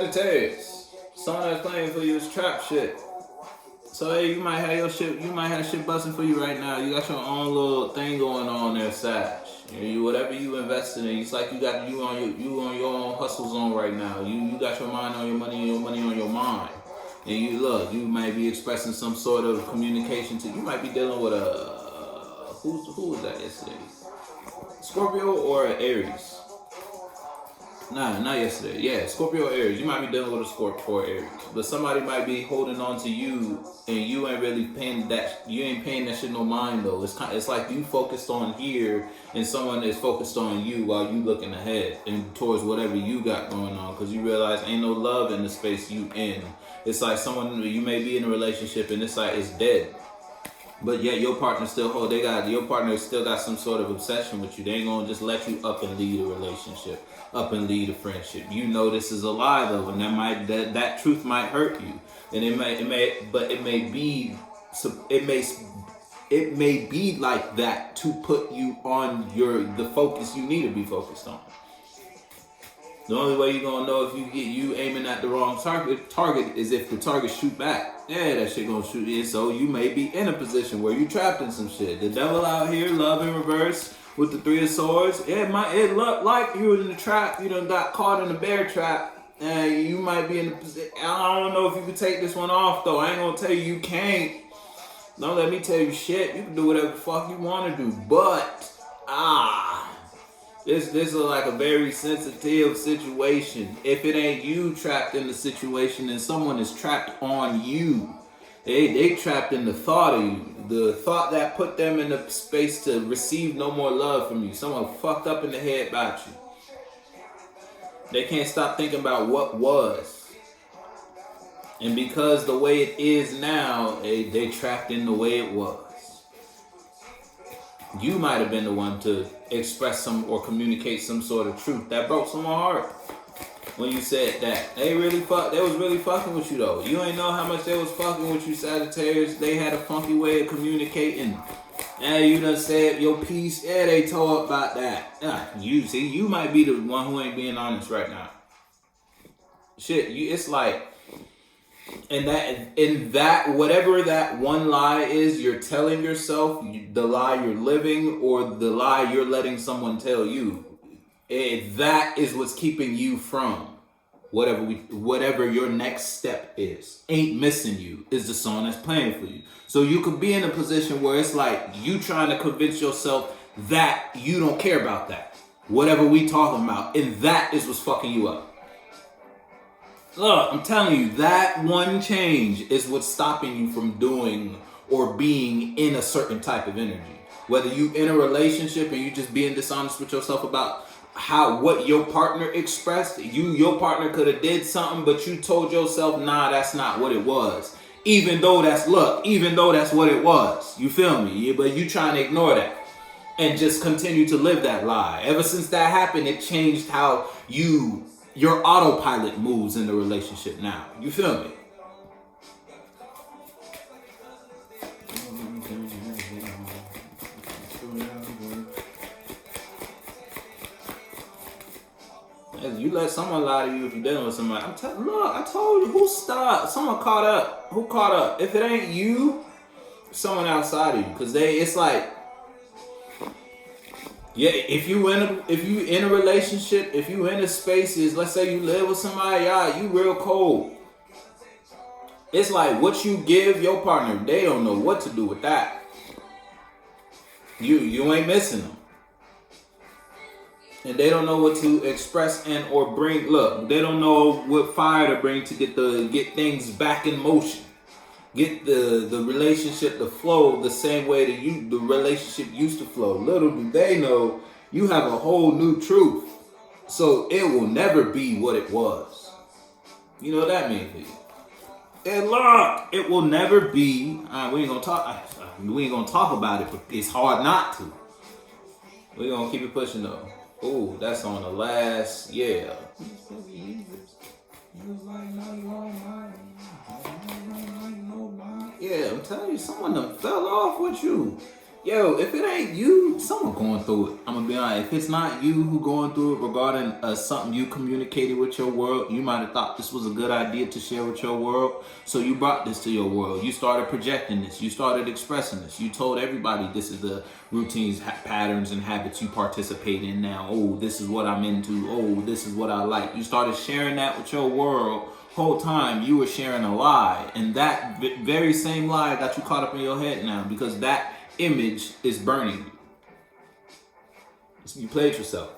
Sagittarius, someone that's playing for you is trap shit. So hey, you might have your shit, you might have shit busting for you right now. You got your own little thing going on there, Sag. You whatever you invested in, it's like you got you on your own hustle zone right now. You got your mind on your money and your money on your mind. And you might be expressing some sort of communication to. You might be dealing with a who was that yesterday? Scorpio or Aries? Nah, not yesterday. Yeah, Scorpio or Aries. You might be dealing with a Scorpio or Aries, but somebody might be holding on to you, and you ain't really paying that. You ain't paying that shit no mind though. It's like you focused on here, and someone is focused on you while you looking ahead and towards whatever you got going on, because you realize ain't no love in the space you in. It's like someone you may be in a relationship, and it's like it's dead. But yet your partner still your partner still got some sort of obsession with you. They ain't gonna just let you up and lead a relationship, up and lead a friendship. You know this is a lie though, and that truth might hurt you. And it may be like that to put you on the focus you need to be focused on. The only way you're gonna know if you aiming at the wrong target is if the target shoot back. Yeah, that shit gonna shoot in. So you may be in a position where you trapped in some shit. The devil out here, love in reverse with the 3 of Swords. It look like you were in the trap. You done got caught in the bear trap. And you might be in the position. I don't know if you can take this one off though. I ain't gonna tell you can't. Don't let me tell you shit. You can do whatever the fuck you wanna do. But This is like a very sensitive situation. If it ain't you trapped in the situation, then someone is trapped on you. They trapped in the thought of you. The thought that put them in a space to receive no more love from you. Someone fucked up in the head about you. They can't stop thinking about what was. And because the way it is now, they trapped in the way it was. You might have been the one to express some or communicate some sort of truth that broke someone's heart when you said that. They was really fucking with you though. You ain't know how much they was fucking with you, Sagittarius. They had a funky way of communicating. And you done said your piece. Yeah, they told about that. You might be the one who ain't being honest right now. Shit, it's like. And that whatever that one lie is you're telling yourself, the lie you're living or the lie you're letting someone tell you, that is what's keeping you from whatever your next step is. Ain't missing you is the song that's playing for you. So you could be in a position where it's like you trying to convince yourself that you don't care about that. Whatever we talking about, and that is what's fucking you up. Look, I'm telling you, that one change is what's stopping you from doing or being in a certain type of energy. Whether you in a relationship and you just being dishonest with yourself about what your partner expressed, your partner could have did something, but you told yourself, nah, that's not what it was. Even though that's what it was. You feel me? But you trying to ignore that and just continue to live that lie. Ever since that happened, it changed how your autopilot moves in the relationship now. You feel me? You let someone lie to you if you're dealing with somebody. Look, I told you. Who stopped? Someone caught up. Who caught up? If it ain't you, someone outside of you. Because it's like, yeah, if you in a relationship, if you in a spaces, let's say you live with somebody, you real cold. It's like what you give your partner, they don't know what to do with that. You ain't missing them. And they don't know what to express and or bring. Look, they don't know what fire to bring to get things back in motion. Get the relationship to flow the same way that the relationship used to flow. Little do they know you have a whole new truth. So it will never be what it was. You know what that means for you? And look, it will never be. We ain't gonna talk about it, but it's hard not to. We're gonna keep it pushing though. Oh, that's on the last, yeah. Yeah, I'm telling you, someone done fell off with you. Yo, if it ain't you, someone going through it. I'm gonna be honest. If it's not you who going through it regarding something you communicated with your world, you might have thought this was a good idea to share with your world. So you brought this to your world. You started projecting this. You started expressing this. You told everybody this is the routines, patterns, and habits you participate in now. Oh, this is what I'm into. Oh, this is what I like. You started sharing that with your world. Whole time you were sharing a lie, and that very same lie got you caught up in your head now because that image is burning you. You played yourself.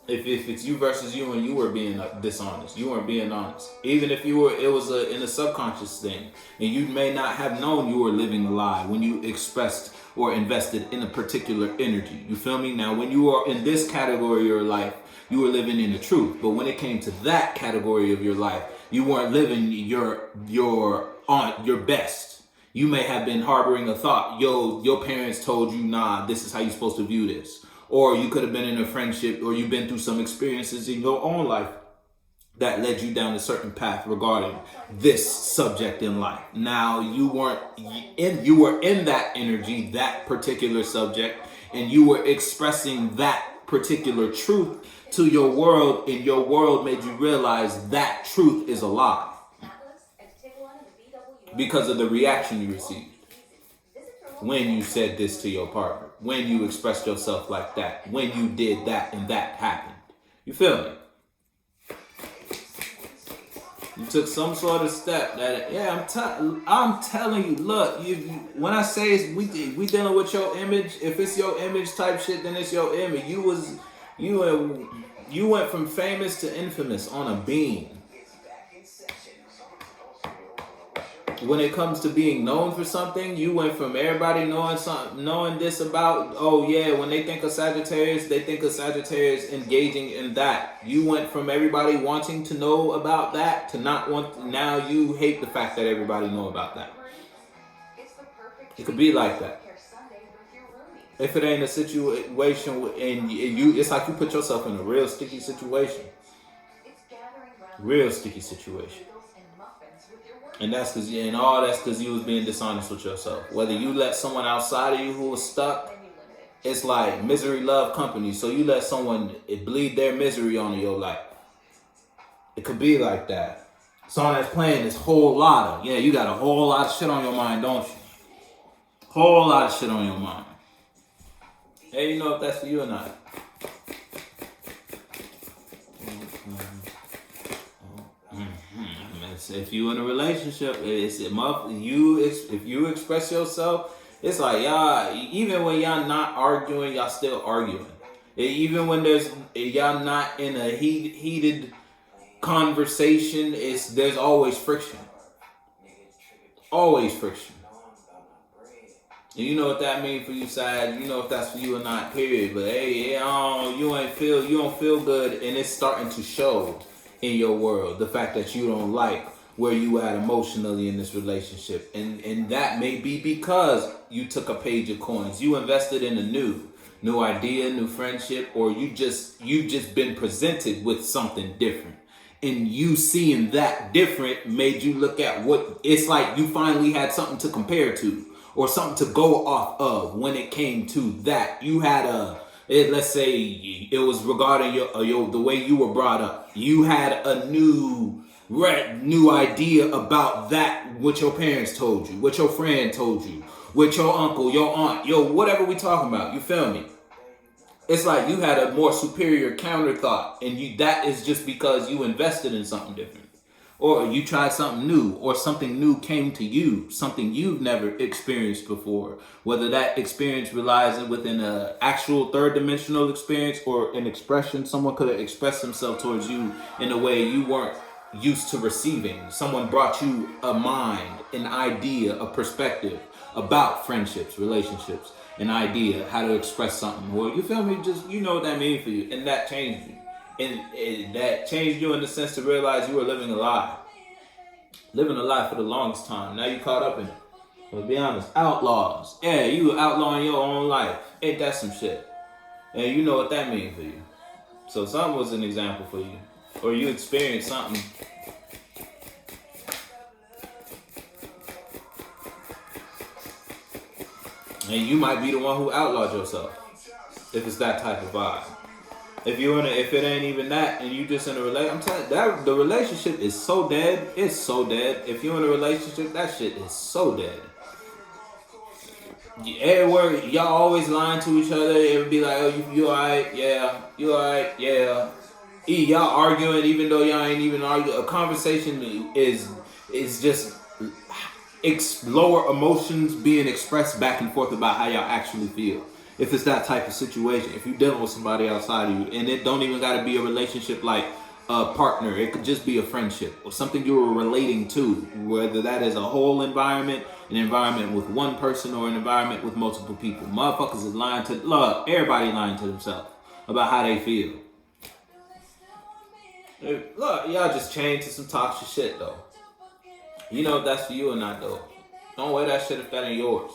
If it's you versus you and you were being dishonest, you weren't being honest. Even if you were, it was in a subconscious thing, and you may not have known you were living a lie when you expressed or invested in a particular energy. You feel me? Now, when you are in this category of your life, you were living in the truth. But when it came to that category of your life, you weren't living your best. You may have been harboring a thought, yo, your parents told you, nah, this is how you're supposed to view this. Or you could have been in a friendship, or you've been through some experiences in your own life that led you down a certain path regarding this subject in life. Now, you were in that energy, that particular subject, and you were expressing that particular truth to your world, and your world made you realize that truth is a lie. Because of the reaction you received when you said this to your partner, when you expressed yourself like that, when you did that and that happened. You feel me? You took some sort of step that, yeah, I'm telling you, look, when I say we dealing with your image, if it's your image type shit, then it's your image. You went from famous to infamous on a beam. When it comes to being known for something, you went from everybody knowing this about, oh yeah, when they think of Sagittarius, they think of Sagittarius engaging in that. You went from everybody wanting to know about that to not want, now you hate the fact that everybody know about that. It could be like that. If it ain't a situation and you, it's like you put yourself in a real sticky situation. Real sticky situation. And that's because you was being dishonest with yourself. Whether you let someone outside of you who was stuck, it's like misery love company. So you let someone bleed their misery onto your life. It could be like that. Someone that's playing this whole lot of, you got a whole lot of shit on your mind, don't you? Whole lot of shit on your mind. Hey, you know if that's for you or not. If you in a relationship, if you express yourself, it's like y'all, even when y'all not arguing, y'all still arguing. Even when y'all not in a heated conversation, there's always friction. Always friction. And you know what that means for you, Sag. You know if that's for you or not, period. But hey, you don't feel good, and it's starting to show in your world. The fact that you don't like where you at emotionally in this relationship. And that may be because you took a page of coins. You invested in a new idea, new friendship, or you just been presented with something different. And you seeing that different made you look at what it's like you finally had something to compare to or something to go off of when it came to that. You had let's say it was regarding the way you were brought up. You had a new idea about that, what your parents told you, what your friend told you, what your uncle, your aunt, whatever we talking about. You feel me? It's like you had a more superior counter thought, and that is just because you invested in something different. Or you tried something new, or something new came to you, something you've never experienced before. Whether that experience relies within an actual third dimensional experience or an expression, someone could have expressed themselves towards you in a way you weren't used to receiving. Someone brought you a mind, an idea, a perspective about friendships, relationships, an idea, how to express something. Well, you feel me? Just, you know what that means for you. And that changed you. And that changed you in the sense to realize you were living a lie. Living a lie for the longest time. Now you caught up in it. But be honest, outlaws. Yeah, you were outlawing your own life. Ain't that some shit? And you know what that means for you. So something was an example for you. Or you experienced something. And you might be the one who outlawed yourself. If it's that type of vibe. If it ain't even that, and you just in a relationship, I'm telling you, that the relationship is so dead. It's so dead. If you're in a relationship, that shit is so dead. Everywhere, y'all always lying to each other. It would be like, oh, you alright? Yeah. You alright? Yeah. Y'all arguing even though y'all ain't even arguing. A conversation is just lower emotions being expressed back and forth about how y'all actually feel. If it's that type of situation, if you're dealing with somebody outside of you, and it don't even got to be a relationship like a partner, it could just be a friendship or something you were relating to, whether that is a whole environment, an environment with one person, or an environment with multiple people. Motherfuckers is lying to, look, everybody lying to themselves about how they feel. Look, y'all just chained to some toxic shit though. You know if that's for you or not though. Don't wear that shit if that ain't yours.